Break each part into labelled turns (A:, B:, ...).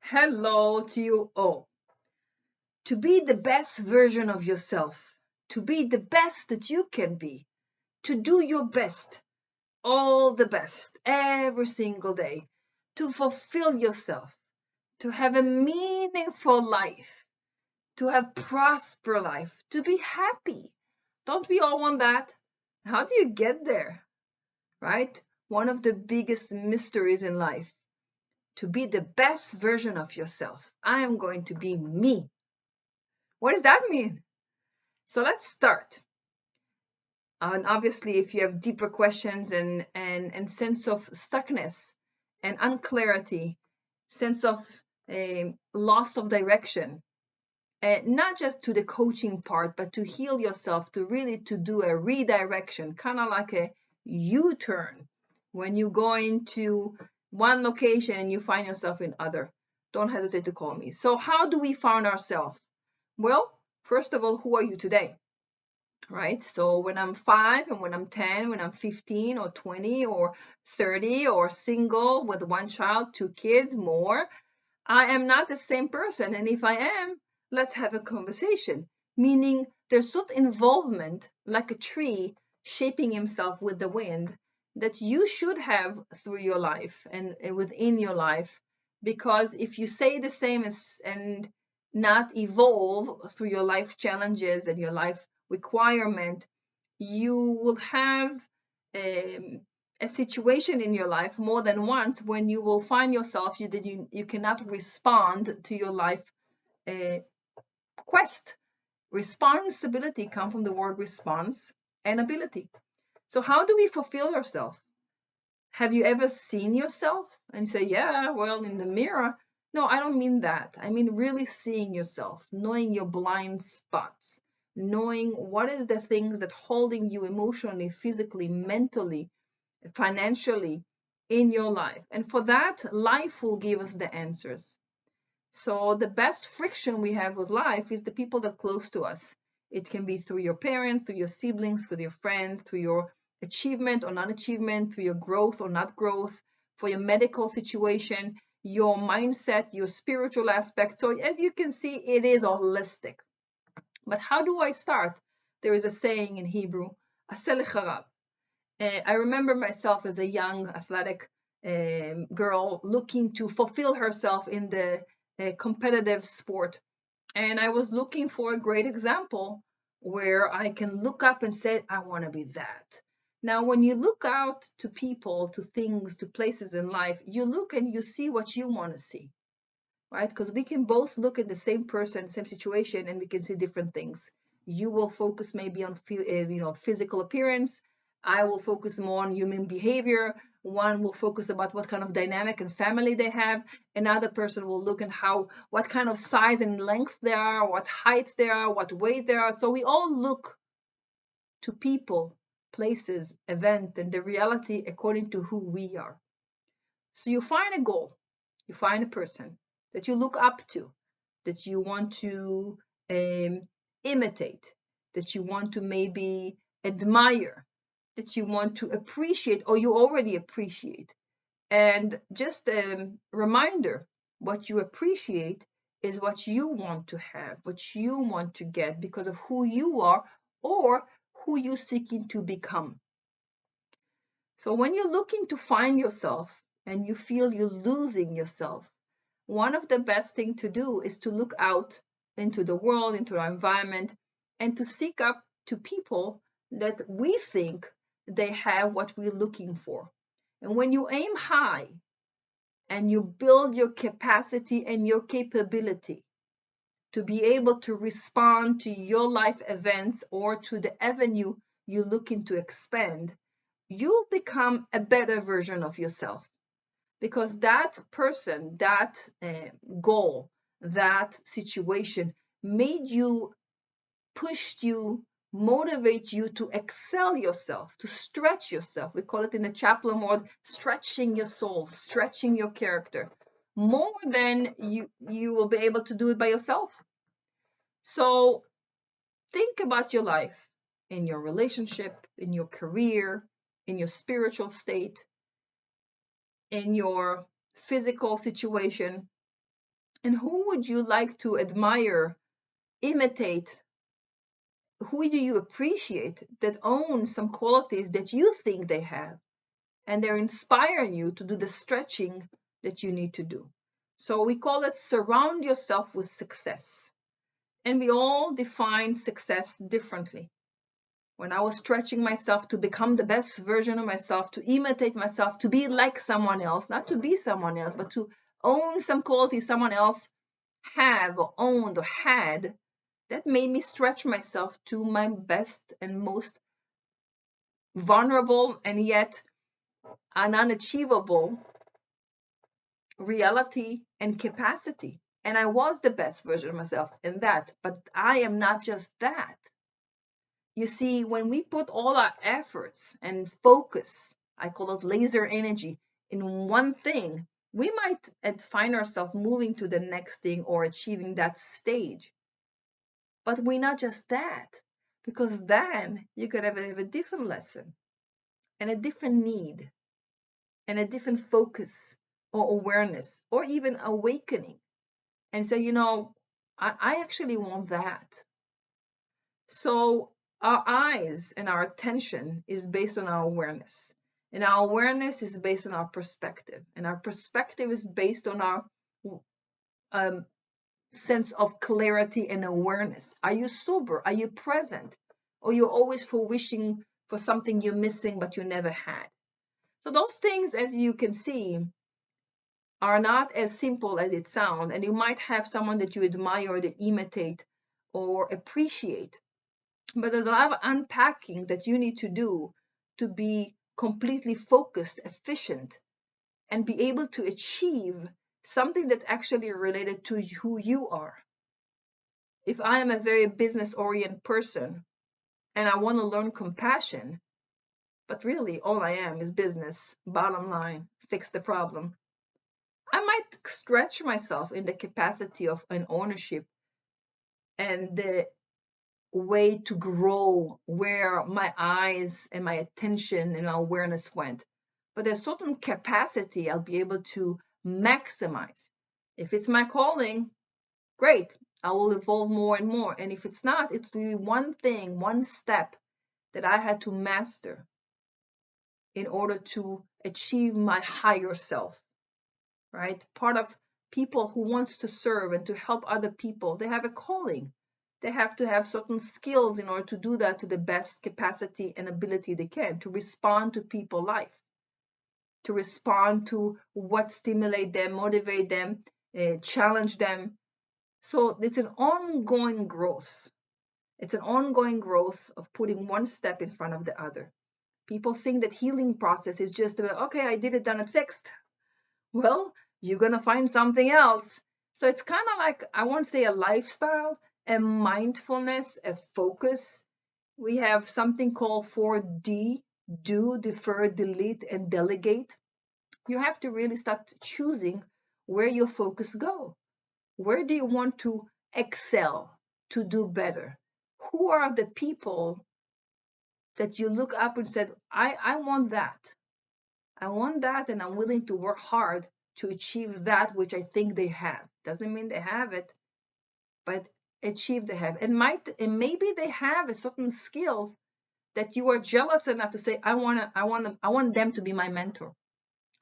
A: Hello to you all. To be the best version of yourself, to be the best that you can be, to do your best, all the best, every single day, to fulfill yourself, to have a meaningful life, to have prosper life, to be happy. Don't we all want that? How do you get there? Right? One of the biggest mysteries in life. To be the best version of yourself. I am going to be me. What does that mean? So let's start. And obviously, if you have deeper questions and sense of stuckness and unclarity, sense of loss of direction, not just to the coaching part, but to heal yourself, to really to do a redirection, kind of like a U-turn when you go into one location and you find yourself in other. Don't hesitate to call me. So how do we find ourselves? Well, first of all, who are you today? Right? So when I'm 5 and when I'm 10, when I'm 15 or 20 or 30 or single with one child, 2 kids, more, I am not the same person. And if I am, let's have a conversation. Meaning there's certain involvement, like a tree shaping himself with the wind, that you should have through your life and within your life. Because if you say the same and not evolve through your life challenges and your life requirement, you will have a situation in your life more than once when you will find yourself you cannot respond to your life quest. Responsibility comes from the word response and ability. So how do we fulfill ourselves? Have you ever seen yourself and say, yeah, well, in the mirror? No, I don't mean that. I mean really seeing yourself, knowing your blind spots, knowing what is the things that holding you emotionally, physically, mentally, financially in your life. And for that, life will give us the answers. So the best friction we have with life is the people that are close to us. It can be through your parents, through your siblings, through your friends, through your achievement or non-achievement, through your growth or not growth, for your medical situation, your mindset, your spiritual aspect. So as you can see, it is holistic. But how do I start? There is a saying in Hebrew, "Aseh lecharab." I remember myself as a young athletic girl looking to fulfill herself in the competitive sport. And I was looking for a great example where I can look up and say, I want to be that. Now, when you look out to people, to things, to places in life, you look and you see what you want to see, right? Because we can both look at the same person, same situation, and we can see different things. You will focus maybe on physical appearance. I will focus more on human behavior. One will focus about what kind of dynamic and family they have. Another person will look at what kind of size and length they are, what heights they are, what weight they are. So we all look to people, places, event, and the reality according to who we are. So you find a goal, you find a person that you look up to, that you want to imitate, that you want to maybe admire, that you want to appreciate, or you already appreciate. And just a reminder, what you appreciate is what you want to have, what you want to get because of who you are or who you're seeking to become. So when you're looking to find yourself and you feel you're losing yourself, one of the best things to do is to look out into the world, into our environment, and to seek up to people that we think they have what we're looking for. And when you aim high and you build your capacity and your capability to be able to respond to your life events or to the avenue you're looking to expand, you'll become a better version of yourself because that person, that goal, that situation made you, pushed you, motivate you to excel yourself, to stretch yourself. We call it in the chaplain world, stretching your soul, stretching your character more than you will be able to do it by yourself. So think about your life, in your relationship, in your career, in your spiritual state, in your physical situation. And who would you like to admire, imitate? Who do you appreciate that owns some qualities that you think they have? And they're inspiring you to do the stretching that you need to do. So we call it surround yourself with success. And we all define success differently. When I was stretching myself to become the best version of myself, to imitate myself, to be like someone else, not to be someone else, but to own some qualities someone else have or owned or had, that made me stretch myself to my best and most vulnerable and yet an unachievable reality and capacity. And I was the best version of myself in that, but I am not just that. You see, when we put all our efforts and focus, I call it laser energy, in one thing, we might find ourselves moving to the next thing or achieving that stage. But we're not just that, because then you could have a different lesson and a different need and a different focus or awareness or even awakening. And say, I actually want that. So our eyes and our attention is based on our awareness. And our awareness is based on our perspective. And our perspective is based on our um, sense of clarity and awareness. Are you sober? Are you present? Or you're always for wishing for something you're missing but you never had? So those things, as you can see, are not as simple as it sounds. And you might have someone that you admire or that imitate or appreciate. But there's a lot of unpacking that you need to do to be completely focused, efficient, and be able to achieve something that actually related to who you are. If I am a very business-oriented person and I want to learn compassion, but really all I am is business, bottom line, fix the problem, I might stretch myself in the capacity of an ownership and the way to grow where my eyes and my attention and my awareness went. But there's certain capacity I'll be able to maximize. If it's my calling, great, I will evolve more and more. And if it's not, it will be one thing, one step that I had to master in order to achieve my higher self, right? Part of people who wants to serve and to help other people, they have a calling. They have to have certain skills in order to do that to the best capacity and ability they can, to respond to people's life, to respond to what stimulate them, motivate them, challenge them. So it's an ongoing growth. It's an ongoing growth of putting one step in front of the other. People think that healing process is just about, okay, I did it, done it, fixed. Well, you're going to find something else. So it's kind of like, I won't say a lifestyle, a mindfulness, a focus. We have something called 4D: do, defer, delete, and delegate. You have to really start choosing where your focus go. Where do you want to excel, to do better? Who are the people that you look up and said, I want that. I want that, and I'm willing to work hard to achieve that which I think they have. Doesn't mean they have it, but achieve they have. And maybe they have a certain skills that you are jealous enough to say, I want them to be my mentor.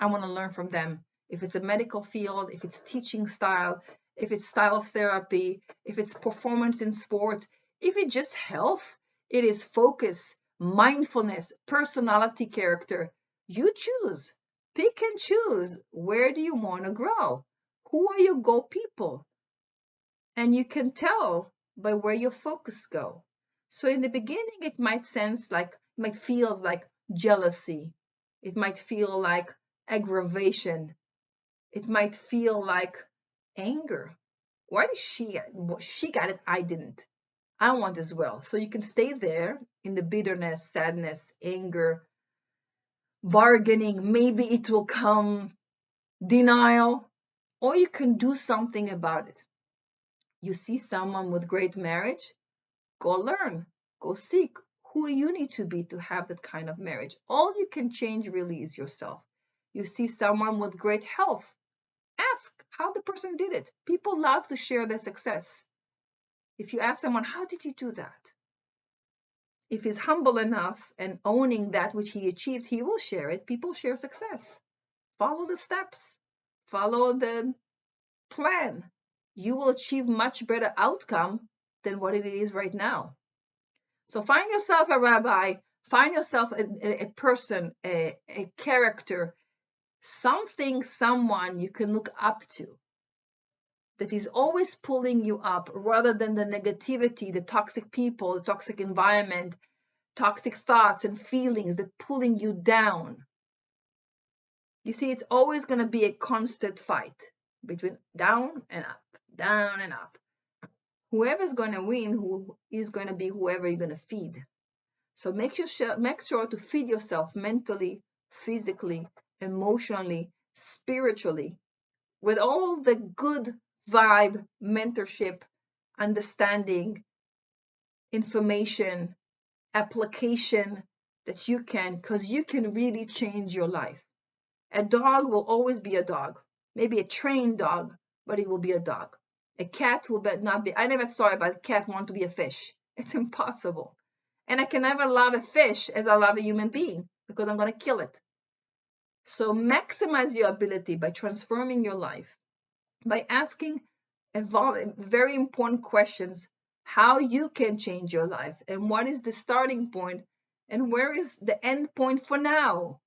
A: I want to learn from them. If it's a medical field, if it's teaching style, if it's style of therapy, if it's performance in sports, if it's just health, it is focus, mindfulness, personality, character. You choose. Pick and choose. Where do you want to grow? Who are your go people? And you can tell by where your focus go. So in the beginning, it might feel like jealousy. It might feel like aggravation. It might feel like anger. Why did she got it? I didn't. I want as well. So you can stay there in the bitterness, sadness, anger, bargaining. Maybe it will come, denial, or you can do something about it. You see someone with great marriage, go learn, go seek who you need to be to have that kind of marriage. All you can change really is yourself. You see someone with great health, ask, how the person did it. People love to share their success. If you ask someone, how did you do that? If he's humble enough and owning that which he achieved, he will share it. People share success. Follow the steps. Follow the plan. You will achieve much better outcome than what it is right now. So find yourself a rabbi, find yourself a person, a character, something, someone you can look up to that is always pulling you up rather than the negativity, the toxic people, the toxic environment, toxic thoughts and feelings that pulling you down. You see, it's always going to be a constant fight between down and up, down and up. Whoever's going to win, who is going to be whoever you're going to feed. So make sure to feed yourself mentally, physically, emotionally, spiritually, with all the good vibe, mentorship, understanding, information, application that you can, because you can really change your life. A dog will always be a dog, maybe a trained dog, but it will be a dog. A cat will not be. I never saw a cat want to be a fish. It's impossible. And I can never love a fish as I love a human being because I'm going to kill it. So maximize your ability by transforming your life, by asking very important questions, how you can change your life and what is the starting point and where is the end point for now.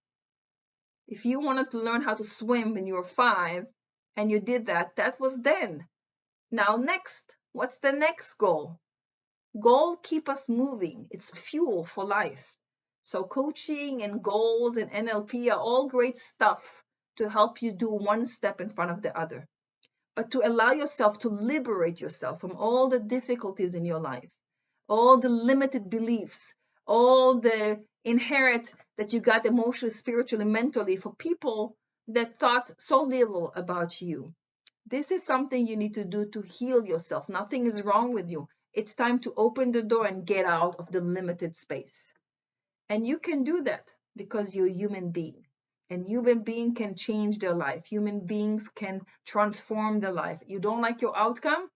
A: If you wanted to learn how to swim when you were 5 and you did that, that was then. Now next, what's the next goal? Goal keep us moving. It's fuel for life. So coaching and goals and NLP are all great stuff to help you do one step in front of the other. But to allow yourself to liberate yourself from all the difficulties in your life, all the limited beliefs, all the inherit that you got emotionally, spiritually, mentally for people that thought so little about you. This is something you need to do to heal yourself. Nothing is wrong with you. It's time to open the door and get out of the limited space. And you can do that because you're a human being. And human being can change their life. Human beings can transform their life. You don't like your outcome?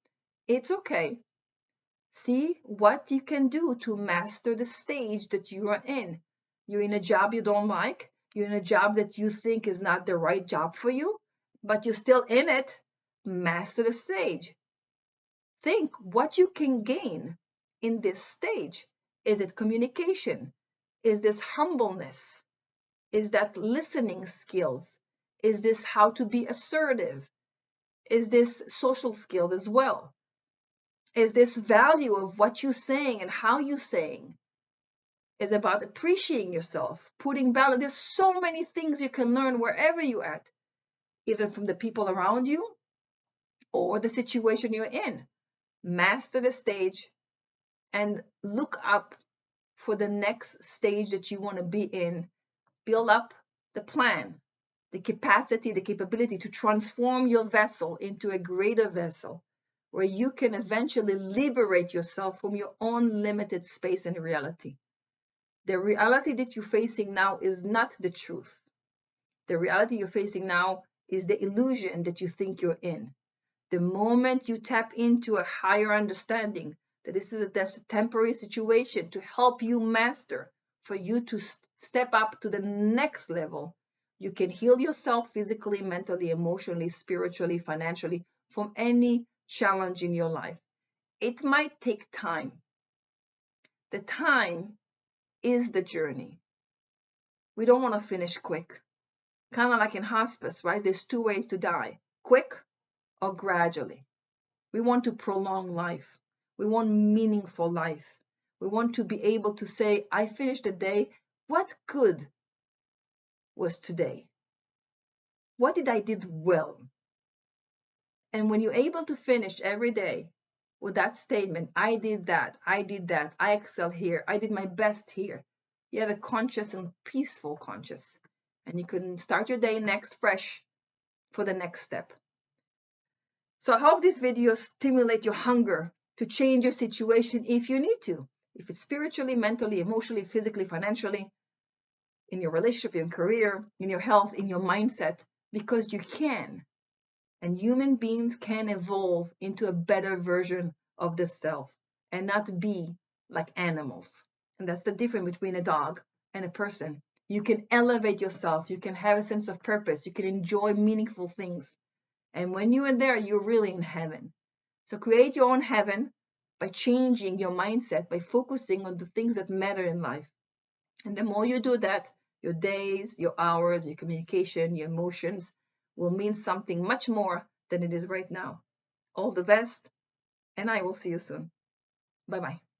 A: It's okay. See what you can do to master the stage that you are in. You're in a job you don't like. You're in a job that you think is not the right job for you, but you're still in it. Master the stage. Think what you can gain in this stage. Is it communication? Is this humbleness? Is that listening skills? Is this how to be assertive? Is this social skills as well? Is this value of what you're saying and how you're saying? Is about appreciating yourself, putting balance. There's so many things you can learn wherever you're at, either from the people around you or the situation you're in. Master the stage and look up for the next stage that you want to be in. Build up the plan, the capacity, the capability to transform your vessel into a greater vessel where you can eventually liberate yourself from your own limited space and reality. The reality that you're facing now is not the truth. The reality you're facing now is the illusion that you think you're in. The moment you tap into a higher understanding that this is a temporary situation to help you master, for you to step up to the next level, you can heal yourself physically, mentally, emotionally, spiritually, financially from any challenge in your life. It might take time. The time is the journey. We don't want to finish quick. Kind of like in hospice, right? There's 2 ways to die, quick or gradually. We want to prolong life. We want meaningful life. We want to be able to say, I finished the day. What good was today? What did I did well? And when you're able to finish every day with that statement, I did that, I excel here, I did my best here. You have a conscious and peaceful conscious. And you can start your day next fresh for the next step. So I hope this video stimulates your hunger to change your situation if you need to. If it's spiritually, mentally, emotionally, physically, financially, in your relationship, in your career, in your health, in your mindset, because you can. And human beings can evolve into a better version of the self and not be like animals. And that's the difference between a dog and a person. You can elevate yourself. You can have a sense of purpose. You can enjoy meaningful things. And when you are there, you're really in heaven. So create your own heaven by changing your mindset, by focusing on the things that matter in life. And the more you do that, your days, your hours, your communication, your emotions will mean something much more than it is right now. All the best, and I will see you soon. Bye bye.